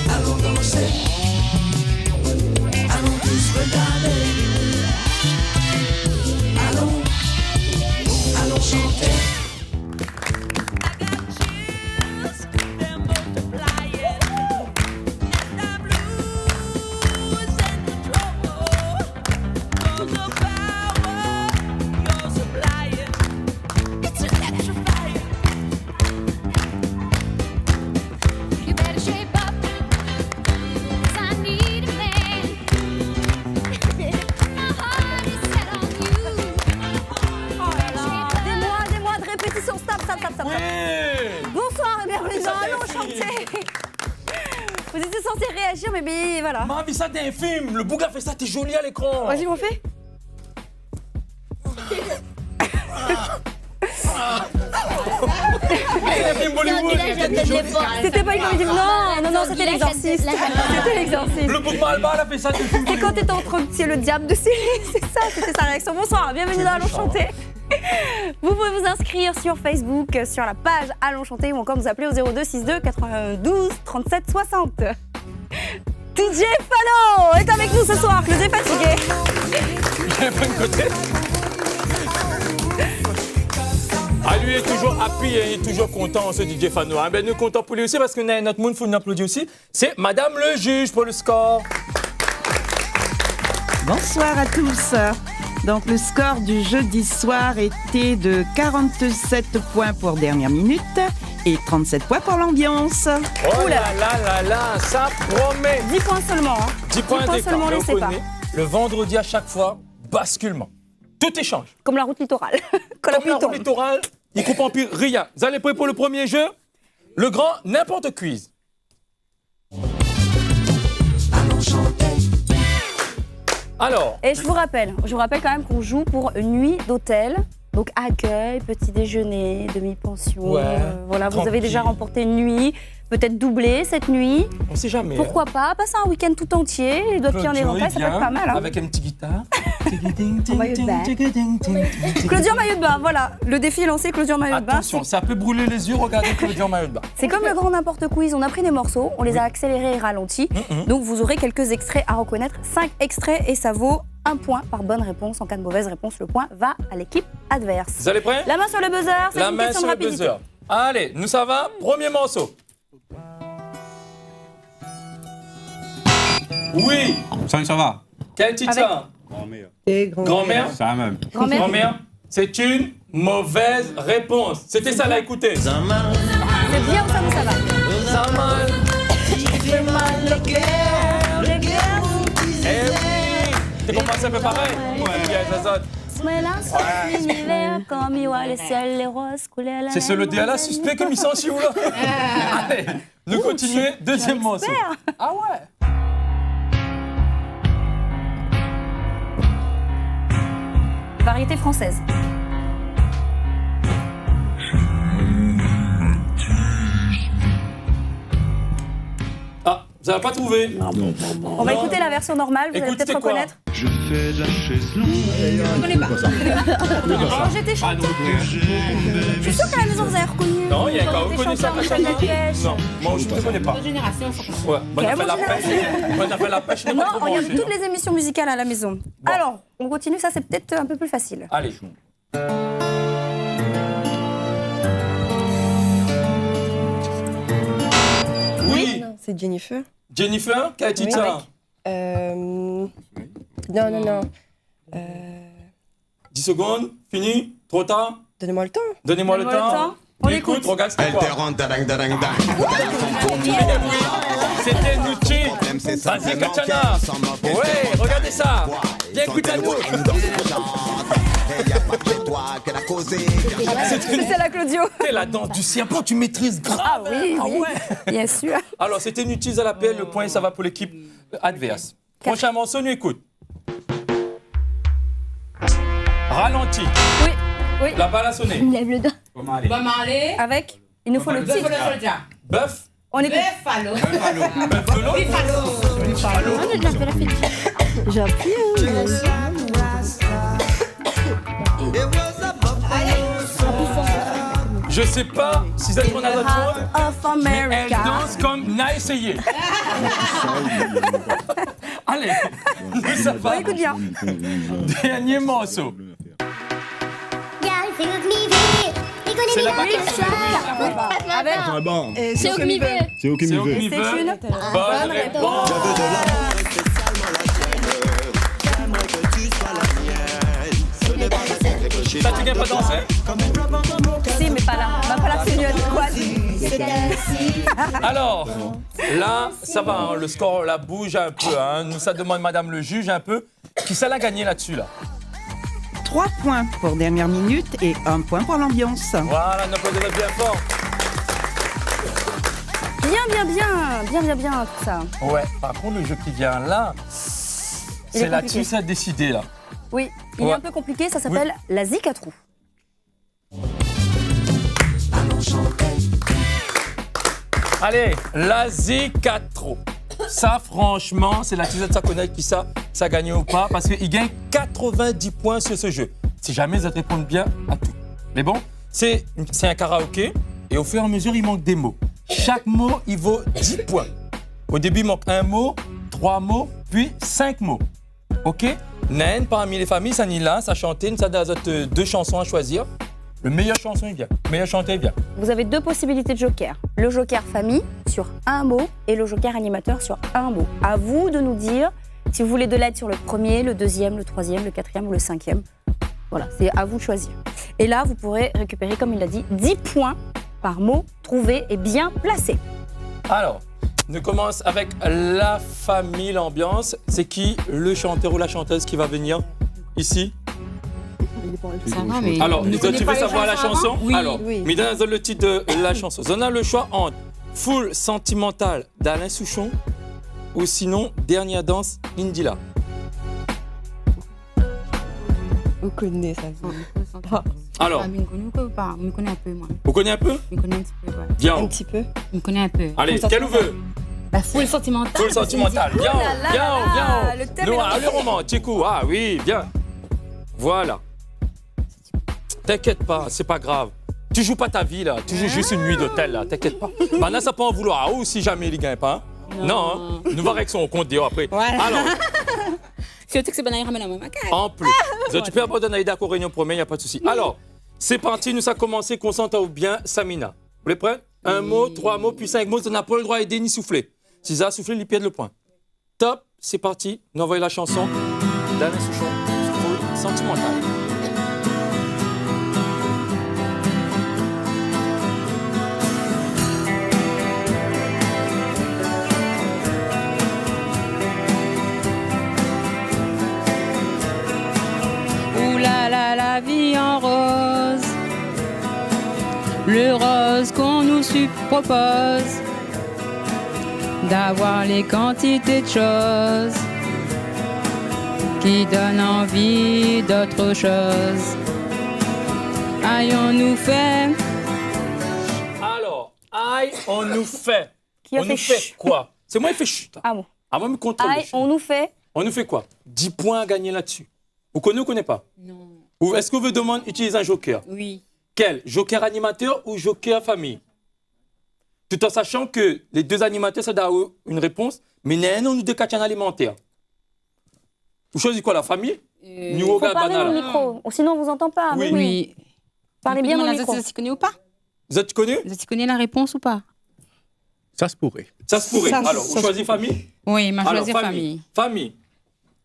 Allons danser, allons tous regarder. Allons chanter. Vous étiez censé réagir, mais voilà. Maman, ça t'es un film. Le Bouga fait ça, t'es joli à l'écran. Vas-y, refais. C'était pas une comédie. Non, c'était l'exorciste. C'était l'exorciste. Le Bouga Malba, elle a fait ça, t'es film. C'est quand t'étais en train de tuer le diable de Céline. C'est ça, c'était sa réaction. Bonsoir, bienvenue dans Allons chanter. Vous pouvez vous inscrire sur Facebook, sur la page Allons chanter ou encore nous appeler au 02 62 92 37 60. DJ Fano est avec nous ce soir, le DJ fatigué. D'un côté. Ah, lui est toujours happy et il est toujours content, ce DJ Fano. Hein. Ben, nous contents pour lui aussi parce que notre monde, il faut nous applaudir aussi. C'est Madame le juge pour le score. Bonsoir à tous. Donc le score du jeudi soir était de 47 points pour dernière minute et 37 points pour l'ambiance. Oh là là là là, ça promet. 10 points seulement. Hein. 10 points seulement, d'écart. laissez pas. Le vendredi à chaque fois, basculement. Tout échange. Comme la route littorale. Comme la route littorale, il coupe en pire rien. Vous allez prêts pour le premier jeu? Le grand n'importe quiz. Allons chanter. Alors. Et je vous rappelle quand même qu'on joue pour une nuit d'hôtel. Donc accueil, petit déjeuner, demi-pension. Ouais, voilà, tranquille. vous avez déjà remporté une nuit, peut-être doublé cette nuit. On sait jamais. Pourquoi pas passer un week-end tout entier, les doigts de pied en éventail, ça peut être pas mal. Hein. Avec une petite guitare. Claudia en maillot de bain, voilà. Le défi est lancé, Claudia en maillot de bain. Attention, ça peut brûler les yeux, regardez Claudia en maillot de bain. C'est comme le grand n'importe quiz, on a pris des morceaux, on les a accélérés et ralentis. Donc vous aurez quelques extraits à reconnaître, 5 extraits et ça vaut 1 point par bonne réponse. En cas de mauvaise réponse, le point va à l'équipe adverse. Vous allez prêts? La main sur le buzzer, c'est une question de rapidité. Buzzer. Allez, nous ça va? Premier morceau. Oui. Ça va. Quel titre ça? Grand-mère. Et Grand-mère? C'est la même. Grand-mère. Grand-mère? C'est une mauvaise réponse. C'était ça là, écoutez. C'est bien ou ça va? Ça mal. Fait mal le cœur, le cœur. Eh oui. T'es commencé un peu pareil? Ouais, ça sonne. C'est ce le DLA suspect comme il s'en chie où là? Allez, nous continuons. Deuxième morceau. Ah ouais. Variété française. Ah, vous n'avez pas trouvé? On va écouter la version normale, vous allez Écoute, peut-être c'est quoi? reconnaître. Je fais de la chaise longue. Je connais pas. Alors j'étais chanteuse. Je suis sûre qu'à la maison vous avez reconnu. Non, il y a encore Des reconnu ça, chanteurs, Michel Delpech. Non, moi je ne connais pas. Ouais, on a fait la pêche. On a fait la pêche, Non, on regarde toutes les émissions musicales à la maison. Bon. Alors, on continue, ça c'est peut-être un peu plus facile. Allez. Oui. C'est Jennifer. Jennifer, quel titre ça? Non. 10 secondes, fini, trop tard. Donnez-moi le temps. Donnez-moi le Donnez-moi le temps. temps. On écoute. Regarde, c'était quoi? C'était Nucci. Vas-y, Kachana. Ouais, regardez ça. Viens, écoute à nous. C'est celle à Claudio. C'est la danse du serpent, tu maîtrises grave. Ah oui, Ah oui, ouais. bien sûr. Alors, c'était Nucci à l'appel. Le point, ça va pour l'équipe adverse. Prochain morceau, nous écoute. Ralenti. Oui, oui. La balle a sonné. Lève le doigt. Comment aller? Avec, il nous faut le titre. Bœuf. On écoute. Buffalo. J'ai appris. Je sais pas si cette fois on a d'autres choses, of mais elle America. danse comme n'a essayé. Allez, nous ça va. On écoute bien. Dernier morceau. C'est la Avec C'est au mi veut. C'est ok, C'est mais au veut. c'est une bonne réponse. Ça, tu viens pas danser? si, mais pas là. On va pas la finir adéquate. Alors, là, ça va, hein, le score là bouge un peu. Hein. Nous, ça demande Madame le juge un peu. Qui ça l'a gagné là-dessus, là? 3 points pour dernière minute et 1 point pour l'ambiance. Voilà, nos applaudissements bien fort. Bien, tout ça. Ouais, par contre, le jeu qui vient là, Il est c'est là-dessus compliqué. ça a décidé, là. Oui, il est Ouais. un peu compliqué, ça s'appelle la zik à trous. allons chanter. Allez, la Z4. Ça, franchement, c'est la Tizette Saconnet qui ça a gagné ou pas, parce qu'il gagne 90 points sur ce jeu. Si jamais ils répondent bien à tout. Mais bon, c'est un karaoké, et au fur et à mesure, il manque des mots. Chaque mot, il vaut 10 points. Au début, il manque un mot, 3 mots, puis 5 mots. OK? Naine, parmi les familles, ça n'y là, ça chantait, ça a 2 chansons à choisir. Le meilleur chanson, il vient. Le meilleur chanteur, il vient. Vous avez 2 possibilités de joker. Le joker famille sur un mot et le joker animateur sur un mot. À vous de nous dire si vous voulez de l'aide sur le premier, le deuxième, le troisième, le quatrième ou le cinquième. Voilà, c'est à vous de choisir. Et là, vous pourrez récupérer, comme il l'a dit, 10 points par mot trouvé et bien placé. Alors, on commence avec la famille, l'ambiance. C'est qui le chanteur ou la chanteuse qui va venir ici? Ça va, mais. Alors, Vous ne tu connaissez pas veux les savoir la chansons chanson? avant? Oui. Alors, mais donne le titre de la chanson. On a le choix entre Full Sentimental d'Alain Souchon ou sinon Dernière danse Indila. On connaît ça. Alors, Ah, mais me connais ou pas? Me connais un peu, moi. vous connaissez un peu? Me connais un petit peu, ouais. Bien. Un petit peu. Me connais un peu. Allez, quel vous veut? La foule sentimentale. Full Sentimental. Bien, là là bien, là là, bien. le thème Nous, est ah, le romantique. Ah oui, bien. Voilà. T'inquiète pas, c'est pas grave. Tu joues pas ta vie là, tu joues juste une nuit d'hôtel là, t'inquiète pas. Maintenant ça peut en vouloir, ou si jamais il gagne pas. Hein? Non, hein? Nous verrons avec son compte dehors après. Alors, Surtout que c'est banane ramène à ma macaque. en plus, tu peux abandonner Aïda pour réunion promet, il n'y a pas de souci. Alors, c'est parti, nous ça commencé, concentre-toi bien, Samina. Vous êtes prêts? Un mot, 3 mots, puis 5 mots, tu n'as pas le droit d'aider ni souffler. Si ça a soufflé, il perd le point. Top, c'est parti, nous envoyons la chanson d'Alain Souchon, Full Sentimental. Ouh là là, la vie en rose. Le rose qu'on nous propose. D'avoir les quantités de choses qui donnent envie d'autre chose. Ayons-nous fait. Alors, aïe, on nous fait. Qui a On fait nous fait chut? quoi? C'est moi qui fais chut. Ah bon. Ah, moi, je me contrôle. Aïe, on nous fait. On nous fait quoi? 10 points à gagner là-dessus. Vous connaissez ou vous ne connaissez pas? Non. Ou est-ce que vous demandez d'utiliser un joker? Oui. Quel? Joker animateur ou joker famille? Tout en sachant que les 2 animateurs, ça doit avoir une réponse, mais nous, nous deux quartiers alimentaires. Vous choisissez quoi, la famille? Nous, Faut regarde parler dans le banal. micro, sinon on vous entend pas. Oui. Mais Oui. Parlez bien dans le micro. Vous êtes connais ou pas? Vous êtes connu? Vous êtes connais la réponse ou pas? Ça se pourrait. Ça se pourrait. Ça- Alors, ça vous choisissez famille? Oui, m'a Alors, choisi famille. Famille.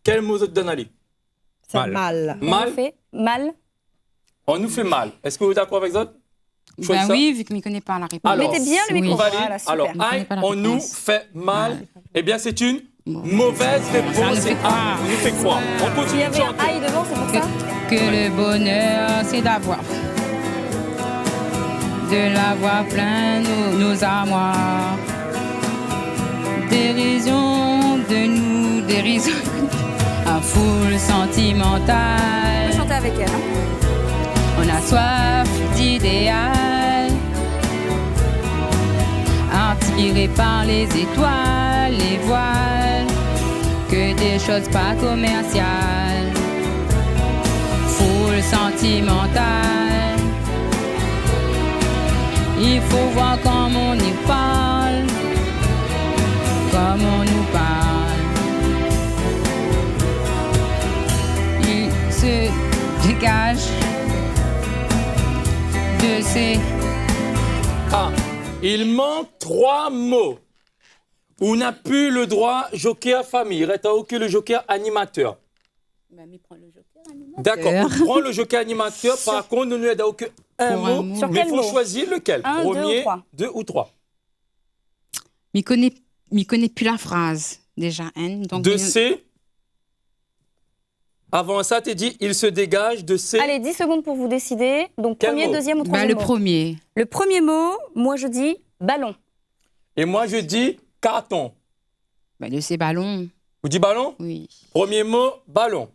Quel mot vous donne Ali? C'est Mal. mal. On Mal? nous fait mal. On nous fait mal. Est-ce que vous êtes d'accord avec ça? Ben Choisis ça. oui, vu que je ne connais pas la réponse. Alors, Mettez bien le oui. micro. On valide. Voilà, super. Alors, Je ne connais aïe, pas la on nous réponse. fait mal. Eh bien, c'est une mauvaise réponse. Ça nous fait C'est croire. on nous fait croire. On Il y continue de avait un chanter. aïe devant, c'est pour ça. Que le bonheur, c'est d'avoir. De l'avoir plein nos armoires. Dérision de nous, dérision. Un foule On sentimental. peut chanter avec elle. Hein. On a soif d'idéal. Attiré par les étoiles, les voiles. Que des choses pas commerciales. Foule sentimentale. Il faut voir comment on y parle, comme on nous parle. Il se dégage de ces... Ah, il manque 3 mots. On n'a plus le droit joker famille. Il reste que le joker animateur. D'accord, on prend le joker animateur. Par contre, nous n'avons que un Pour un mot. mot. Sur Mais quel il faut mot choisir lequel. Un, deux ou Premier, trois 2 ou 3. m'y connaît plus la phrase, déjà. Hein? Donc, De C. Avant ça, tu dit il se dégage de C. Allez, 10 secondes pour vous décider. Donc, Quel premier, mot deuxième ou bah, troisième le mot. premier. Le premier mot, moi je dis ballon. Et moi, je dis carton. Bah, de ces ballons, Vous dites ballon? oui. Premier mot, ballon.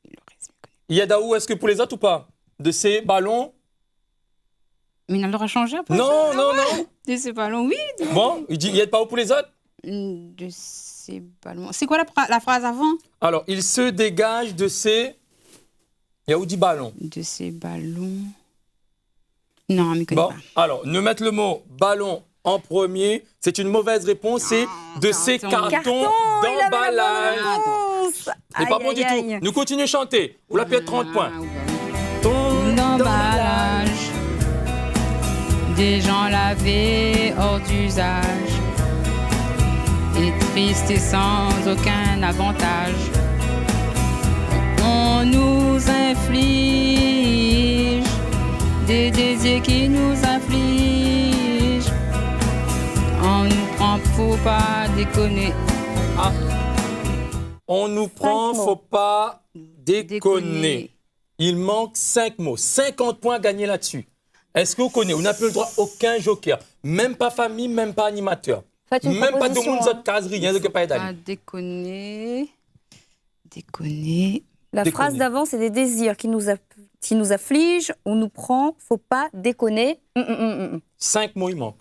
Le reste, m'y connaît. Il y a d'où est-ce que pour les autres ou pas? De C, ballon? Mais il a le droit de changer après Non, ça? non, non. De ces ballons, oui. Bon, il dit il n'y a pas où pour les autres? De ces ballons. C'est quoi la phrase avant? Alors, il se dégage de C. Il y a où dit ballon? De ces ballons. Non, m'y connaît Bon, pas. alors, ne mettre le mot ballon en premier, c'est une mauvaise réponse. C'est de ces carton. cartons Il avait la bonne d'emballage. réponse. C'est pas Aïe, bon du aïe, tout. aïe. Nous continuons à chanter. Vous l'avez 30 points. Ah, ouais. Ton L'emballage des gens lavés hors d'usage et triste et sans aucun avantage. On nous inflige des désirs qui nous affligent. On nous prend, faut pas déconner. Ah. On nous prend, mots. faut pas déconner. Il manque 5 mots. 50 points gagnés là-dessus. Est-ce que vous connaissez? On n'a plus le droit à aucun joker. Même pas famille, même pas animateur. Faites une Même pas de proposition, monde hein. de caserie, rien de que pas Pas d'aller. déconner. Déconner. La Déconner. phrase d'avant, c'est des désirs qui nous affligent. On nous prend, faut pas déconner. 5 mots, il manque.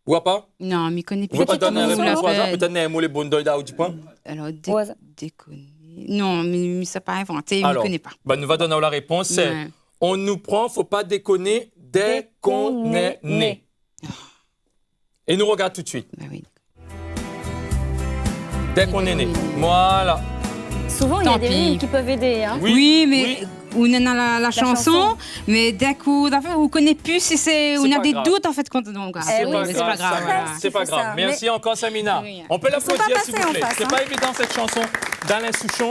Ou pas? Non, m'y connaît Vous ne plus. pouvez pas donner un proposition, réponse au hasard? l'appelle. Peut-être un mot les bonnes d'Oida ou du point? Alors, Au hasard. déconner. Non, mais ça pas inventé, il ne Alors, connaît pas. bah, nous va donner la réponse. C'est Ouais. on nous prend, faut pas déconner dès qu'on est né. Et nous regarde tout de suite. Bah oui. Dès qu'on est né. Voilà. Souvent, il y a Tant des pis. rimes qui peuvent aider. Hein. Oui, mais on est dans la chanson, chanson. mais d'un coup, on ne connaît plus si c'est. On pas a des grave. doutes en fait. Donc, C'est oui, pas c'est grave, pas grave. ça, voilà. c'est pas C'est grave. ça. Merci encore, Samina. Oui. On peut Ils sont pas l'applaudir, s'il passés vous en plaît. face, C'est hein. pas évident cette chanson d'Alain Souchon.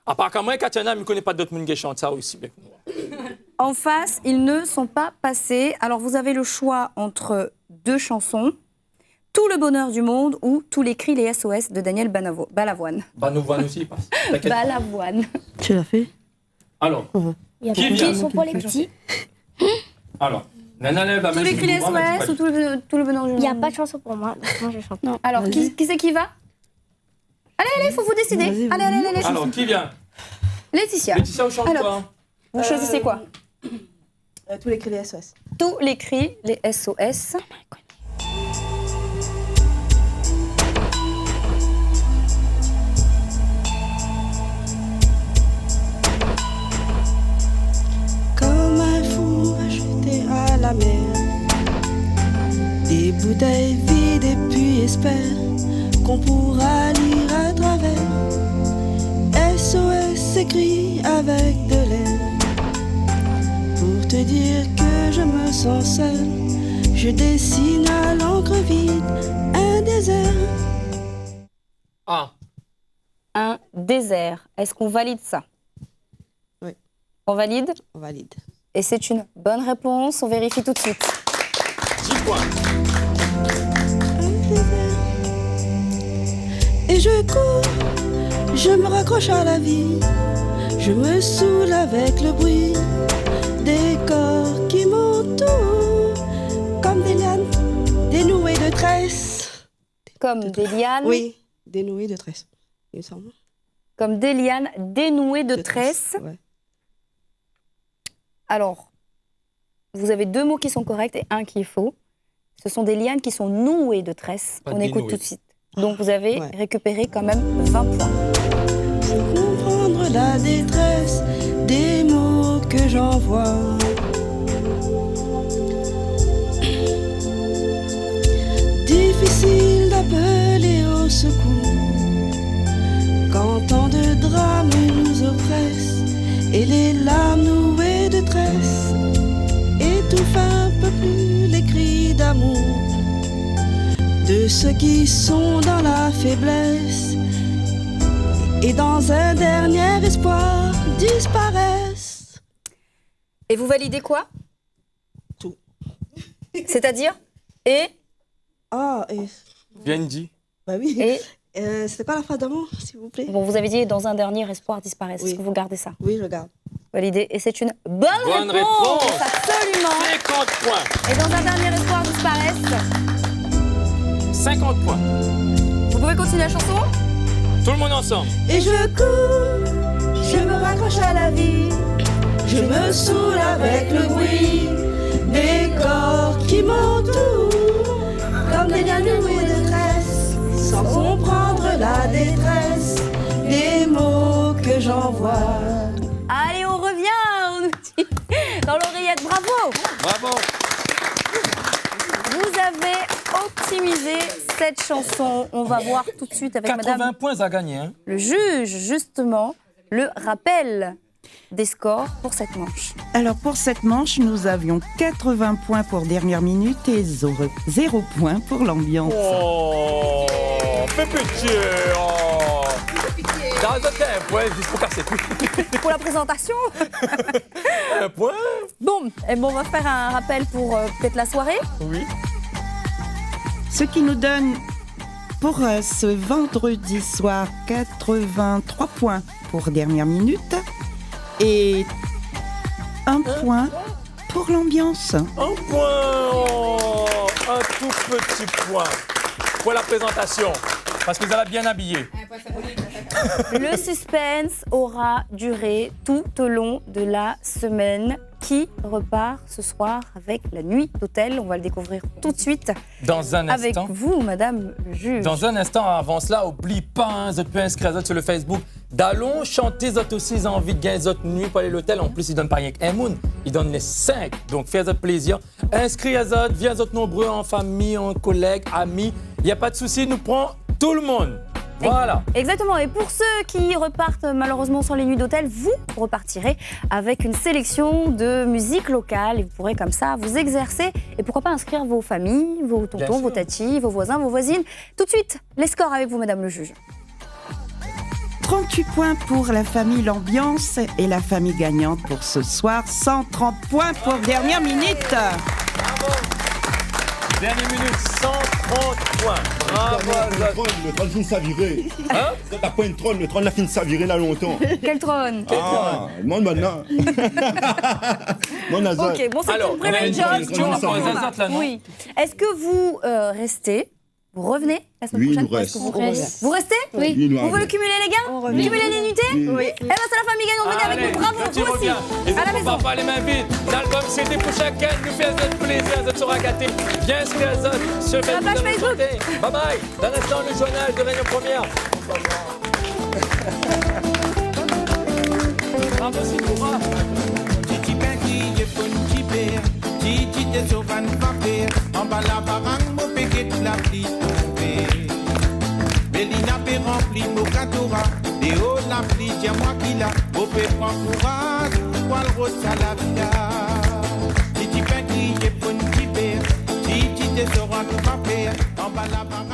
À part quand moi, Katiana, je ne connais pas d'autres monde qui chantent ça aussi. bien que moi. En face, ils ne sont pas passés. Alors, vous avez le choix entre 2 chansons. Tout le bonheur du monde ou Tous les cris, les SOS de Daniel Balavoine. Bah, nous voilà aussi, il passe. T'inquiète pas. Balavoine. Tu l'as fait? Alors, Il y a Qui pas de vient chansons pour les petits. alors. Nana, elle va Tous les mettre cris, les du bois, mais tu SOS vas- ou tout le bonheur du monde. Il n'y a pas de chanson pour moi, donc moi je chante. Non. Alors, qui c'est qui va? Allez, il faut vous décider. Vas-y, Allez, allez, allez. Alors, qui vient? Laetitia, Laetitia, on chante Alors. quoi? vous choisissez quoi? Tous les cris des SOS. Tous les cris, les SOS. Comme un fou jeté à la mer, des bouteilles vides et puis espère qu'on pourra lire à travers. SOS s'écrit avec de l'air, pour te dire que je me sens seul. Je dessine à l'encre vide un désert. Ah, Un désert. Est-ce qu'on valide ça? Oui. On valide? On valide. Et c'est une bonne réponse. On vérifie tout de suite. 10 points. Un désert. Et je cours, je me raccroche à la vie, je me saoule avec le bruit des corps qui m'entourent, comme des lianes dénouées de tresses. Comme des lianes. Oui, dénouées de tresses, il me semble. Comme des lianes dénouées de tresses. Ouais. Alors, vous avez 2 mots qui sont corrects et un qui est faux. Ce sont des lianes qui sont nouées de tresses. Pas On écoute dénouées. tout de suite. Donc, vous avez Ouais. récupéré quand même 20 points. Pour comprendre la détresse des mots que j'envoie. appeler au secours. Quand tant de drames nous oppressent et les larmes nouées de tresse étouffent un peu plus les cris d'amour de ceux qui sont dans la faiblesse et dans un dernier espoir disparaissent. Et vous validez quoi? Tout. C'est-à-dire? Et Ah, Bien dit. bah oui. Et C'est quoi la phrase d'amour, s'il vous plaît? bon, vous avez dit dans un dernier espoir disparaît. Oui. Est-ce que vous gardez ça? Oui, je garde. Validé. Et c'est une bonne Bonne réponse. réponse. Absolument. 50 points. Et dans un dernier espoir disparaissent. 50 points. Vous pouvez continuer la chanson? Tout le monde ensemble. Et je cours, je me raccroche à la vie, je me saoule avec le bruit des corps qui m'entourent, comme des liens noués de tresse, sans comprendre la détresse des mots que j'envoie. Allez, on revient, on nous dit dans l'oreillette. Bravo. Bravo. Vous avez optimisé cette chanson. On va voir tout de suite avec 80 madame points à gagner. Hein. le juge, justement, le rappel des scores pour cette manche. Alors pour cette manche, nous avions 80 points pour dernière minute et 0 points pour l'ambiance. Oh, fais pitié. Oh. Dans le un point, juste pour casser tout. Pour la présentation. Un point. Bon, et bon, on va faire un rappel pour peut-être la soirée. Oui. Ce qui nous donne pour ce vendredi soir 83 points pour dernière minute et 1 point pour l'ambiance. Un point. Oh, un tout petit point pour la présentation. Parce que vous avez bien habillé. Le suspense aura duré tout au long de la semaine. Qui repart ce soir avec la nuit d'hôtel? On va le découvrir tout de suite Dans un avec instant. vous, madame le juge. Dans un instant, avant cela, oublie pas, hein, vous pouvez inscrire sur le Facebook. D'allons chanter, vous aussi, ils ont envie de gagner votre nuit pour aller à l'hôtel. En plus, ils donnent pas rien qu'un moon, ils donnent les 5. Donc, faites plaisir. Inscrivez-vous, viens nombreux en famille, en collègues, amis. Il n'y a pas de souci, nous prenons tout le monde. Voilà. Exactement. Et pour ceux qui repartent malheureusement sans les nuits d'hôtel, vous repartirez avec une sélection de musique locale et vous pourrez comme ça vous exercer et pourquoi pas inscrire vos familles, vos tontons, vos tatis, vos voisins, vos voisines. Tout de suite, les scores avec vous, madame le juge. 38 points pour la famille L'Ambiance et la famille gagnante pour ce soir. 130 points pour dernière minute. Bravo. Dernière minute, 130 points. Bravo. Le trône finit de s'avirer. Hein? T'as pas une trône, le trône l'a fini de s'avirer là longtemps. Quel trône? Ah, demande maintenant. Mon Azad. Ok, bon, c'est Alors, ton on a premier une job. question pour les Azad, là, non? Oui. Est-ce que vous restez? Vous revenez la semaine Oui, prochaine? nous Ou est-ce que restons. vous... On reste. Vous restez? Oui. Oui, nous Vous voulez avons. cumuler les gains? On revient. Cumuler les nuitées? Oui. Eh ben c'est la famille gagnante, venez avec nous, bravo, tu vous aussi, reviens. Les à la enfants, maison. papa, les mains vides. L'album CD pour chacun, nous fait un plaisir, vous sera gâtés. Viens inscrire ça sur Sur la page Facebook. Bye bye. Dans l'instant, le journal de Réunion Première. Bravo, Sikoura. Titi Pinky, Titi Père, Titi te sauvan papier, en bas la barang, mon péquet la pli tombée. Bélina pe rempli, mon catora, des hauts la pli, tiens moi qui l'a, au pe prend courage, quoi le rose à la vida. Titi Pinky, Titi Père, Titi te sauvan papier, en bas la barang.